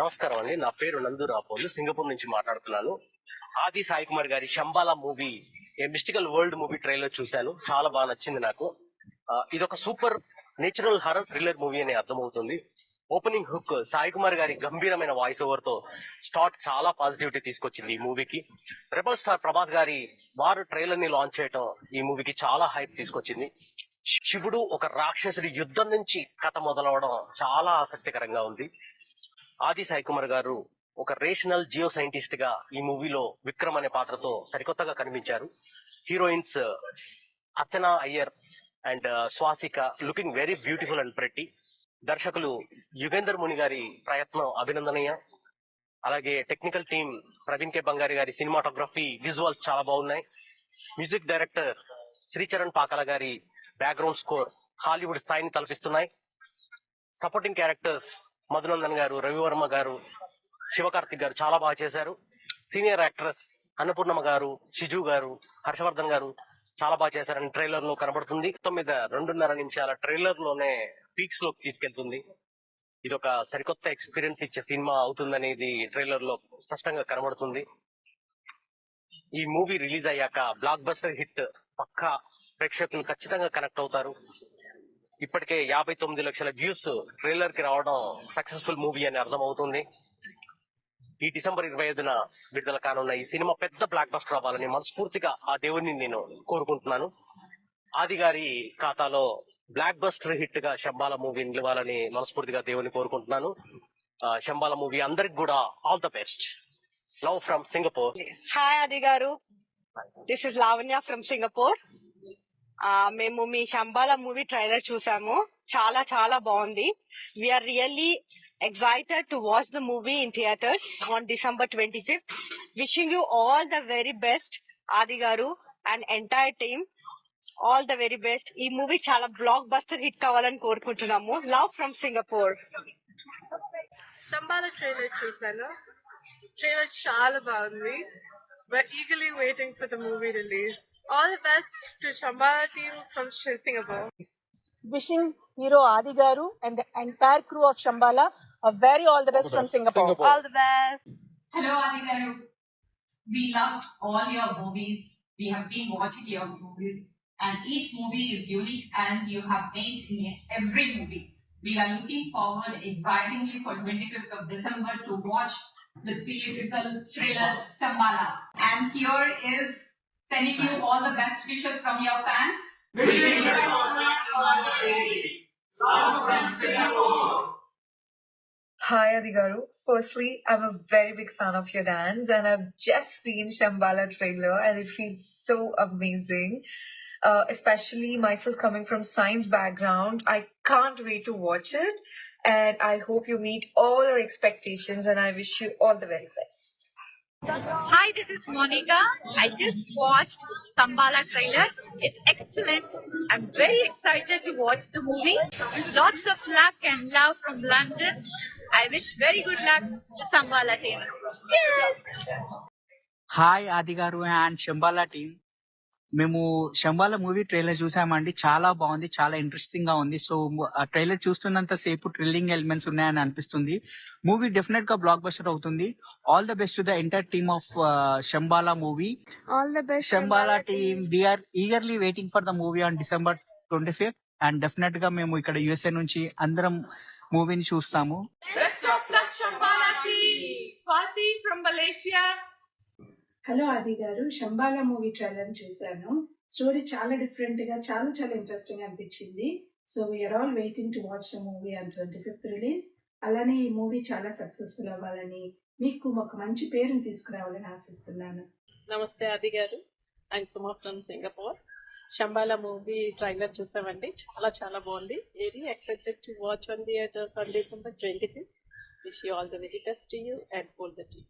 నమస్కారం అండి. నా పేరు నందు రాపోలు, సింగపూర్ నుంచి మాట్లాడుతున్నాను. ఆది సాయి కుమార్ గారి శంబాలా మూవీ, ఏ మిస్టికల్ వరల్డ్ మూవీ ట్రైలర్ చూశాను. చాలా బాగా నచ్చింది నాకు. ఇదొక super natural horror thriller movie అని అర్థమవుతుంది. ఓపెనింగ్ హుక్ సాయి కుమార్ గారి గంభీరమైన వాయిస్ ఓవర్ తో స్టార్ట్ చాలా పాజిటివిటీ తీసుకొచ్చింది ఈ మూవీకి. రెబల్ స్టార్ ప్రభాస్ గారి వారు ట్రైలర్ ని లాంచ్ చేయటం ఈ మూవీకి చాలా హైప్ తీసుకొచ్చింది. శివుడు ఒక రాక్షసుడి యుద్ధం నుంచి కథ మొదలవడం చాలా ఆసక్తికరంగా ఉంది. ఆది సాయి కుమార్ గారు ఒక రేషనల్ జియో సైంటిస్ట్ గా ఈ మూవీలో విక్రమ్ అనే పాత్రతో సరికొత్తగా కనిపించారు. Heroines Archana Iyer and Swasika looking very beautiful and pretty. దర్శకులు యుగేందర్ ముని గారి ప్రయత్నం అభినందనీయ. అలాగే టెక్నికల్ టీమ్ ప్రవీణ్ కే బంగారి గారి సినిమాటోగ్రఫీ, విజువల్స్ చాలా బాగున్నాయి. మ్యూజిక్ డైరెక్టర్ శ్రీచరణ్ పాకాల గారి బ్యాక్గ్రౌండ్ స్కోర్ హాలీవుడ్ స్థాయిని తలపిస్తున్నాయి. సపోర్టింగ్ క్యారెక్టర్స్ మధునందన్ గారు, రవివర్మ గారు, శివకార్తిక్ గారు చాలా బాగా చేశారు. సీనియర్ యాక్ట్రెస్ అన్నపూర్ణమ్మ గారు, షిజు గారు, హర్షవర్ధన్ గారు చాలా బాగా చేశారని ట్రైలర్ లో కనబడుతుంది. 2.5 నిమిషాల ట్రైలర్ లోనే పీక్స్ లోకి తీసుకెళ్తుంది. ఇది ఒక సరికొత్త ఎక్స్పీరియన్స్ ఇచ్చే సినిమా అవుతుందనేది ట్రైలర్ లో స్పష్టంగా కనబడుతుంది. ఈ మూవీ రిలీజ్ అయ్యాక బ్లాక్ బస్టర్ హిట్ పక్కా, ప్రేక్షకులు ఖచ్చితంగా కనెక్ట్ అవుతారు. ఇప్పటికే 59 లక్షల వ్యూస్ ట్రైలర్ కి రావడం సక్సెస్ఫుల్ మూవీ అని అర్థం అవుతుంది. ఈ డిసెంబర్ 25న విడుదల కానున్న ఈ సినిమా పెద్ద బ్లాక్ బస్టర్ అవ్వాలని మనస్ఫూర్తిగా ఆ దేవుడిని నేను కోరుకుంటున్నాను. ఆది గారి ఖాతాలో బ్లాక్ బస్టర్ హిట్ గా శంబాల మూవీ నిలవాలని మనస్ఫూర్తిగా దేవుడిని కోరుకుంటున్నాను. శంబాల మూవీ అందరికి కూడా all the best. Love from Singapore. Hi Aadi గారు, this is Lavanya from Singapore. మేము మీ శంబాల మూవీ ట్రైలర్ చూసాము. చాలా చాలా బాగుంది. We are really excited to watch the movie in theaters on December 25th. Wishing you all the very best, Adi Garu and entire team. All the very best. ఈ movie చాలా blockbuster hit కావాలని కోరుకుంటున్నాము. Love from Singapore. Shambhala trailer చూసాను. Trailer చాలా బాగుంది. We're eagerly waiting for the movie release. All the best to Shambhala team from Singapore. Wishing hero Adi Garu and the entire crew of Shambhala a very all the best from Singapore. All the best. Hello Adi Garu. We loved all your movies. We have been watching your movies and each movie is unique and you have made in every movie. We are looking forward excitingly for 25th of December to watch the theatrical thriller Shambhala. And here is sending you all the best wishes from your fans. Wishing you all the best from Singapore. Hi Adi Garu. Firstly, I'm a very big fan of your dance and I've just seen Shambhala trailer and it feels so amazing. Especially myself coming from science background, I can't wait to watch it and I hope you meet all our expectations and I wish you all the very best. Hi, this is Monica. I just watched Shambhala trailer. It's excellent. I'm very excited to watch the movie. Lots of luck and love from London. I wish very good luck to Shambhala team. Cheers! Hi Adi Garu and Shambhala team. మేము Shambhala movie trailer చూసామండి. చాలా బాగుంది, చాలా interesting గా ఉంది. So ఆ trailer చూస్తున్నంత సేపు thrilling elements ఉన్నాయని అనిపిస్తుంది. మూవీ డెఫినెట్ గా బ్లాక్ బస్టర్ అవుతుంది. All the best to the entire team of Shambhala movie. All the best Shambhala team, we are eagerly waiting for the movie on December 25th and definite గా మేము ఇక్కడ USA నుంచి అందరం మూవీని చూస్తాము. Best of luck Shambhala team. Swati from Malaysia. Hello Aadi గారు, Shambhala movie trailer చూశాను. Story చాలా డిఫరెంట్ గా చాలా చాలా ఇంట్రెస్టింగ్ అనిపించింది. So we are all waiting to watch the movie on 25th release. అలానే ఈ మూవీ చాలా సక్సెస్ఫుల్ అవ్వాలని, మీకు ఒక మంచి పేరుని తీసుకురావాలని ఆశిస్తున్నాను. నమస్తే ఆది గారు, I'm Suma from Singapore. Shambhala movie trailer చూసామండి. చాలా చాలా బాగుంది. Very excited to watch on theatres on December 25th. Wish you all the very best to you and all the team.